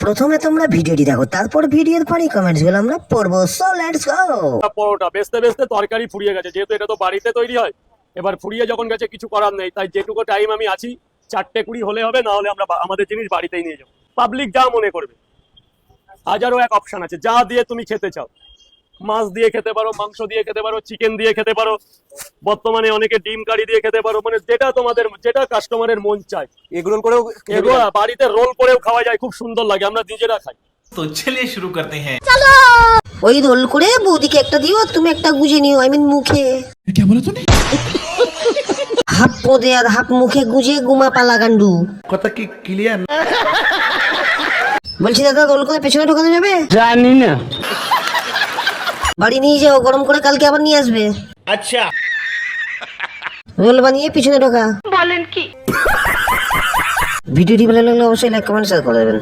প্রথমে তোমরা ভিডিওটি দেখো, তারপর ভিডিওর পরে কমেন্টস গুলো আমরা পড়বো। So let's go. পরোটা বেচতে বেচতে তরকারি ফুরিয়ে গেছে, যেহেতু এটা তো বাড়িতে তৈরি হয়, এবার ফুরিয়ে যখন গেছে কিছু করার নেই, তাই যেটুকু টাইম আমি আছি 4:20 হলে হবে, না হলে আমরা আমাদের জিনিস বাড়িতেই নিয়ে যাবো। পাবলিক যা মনে করবে, হাজারো এক অপশন আছে, যা দিয়ে তুমি খেতে চাও। মাছ দিয়ে খেতে পারো, মাংস দিয়ে খেতে পারো, চিকেন দিয়ে খেতে পারো, বর্তমানে অনেকে ডিম কারি দিয়ে খেতে পারো, মানে যেটা তোমাদের, যেটা কাস্টমারের মন চায়। এগুলো করেও এগুলো বাড়িতে রোল করেও খাওয়া যায়, খুব সুন্দর লাগে, আমরা নিজেরা খাই। तो चलिए शुरू करते हैं। ওই রোল করে বৌদিকে একটা দিও, আর তুমি একটা গুজে নিও, আই মিন মুখে। क्या बोला तूने? হাফ পদে আর হাফ মুখে গুজে গুমা পালা গান্ডু। কথা কি ক্লিয়ার? বলছি দাদা, রোল করে পেছনে ঢোকানো যাবে? জানি না। বাড়ি নিয়ে যাও, গরম করে কালকে আবার নিয়ে আসবে। अच्छा রোল বানিয়ে পিছনে ঢোকা। বলেন কি? ভিডিওটি ভালো লাগলে অবশ্যই লাইক কমেন্ট শেয়ার করে দেবেন।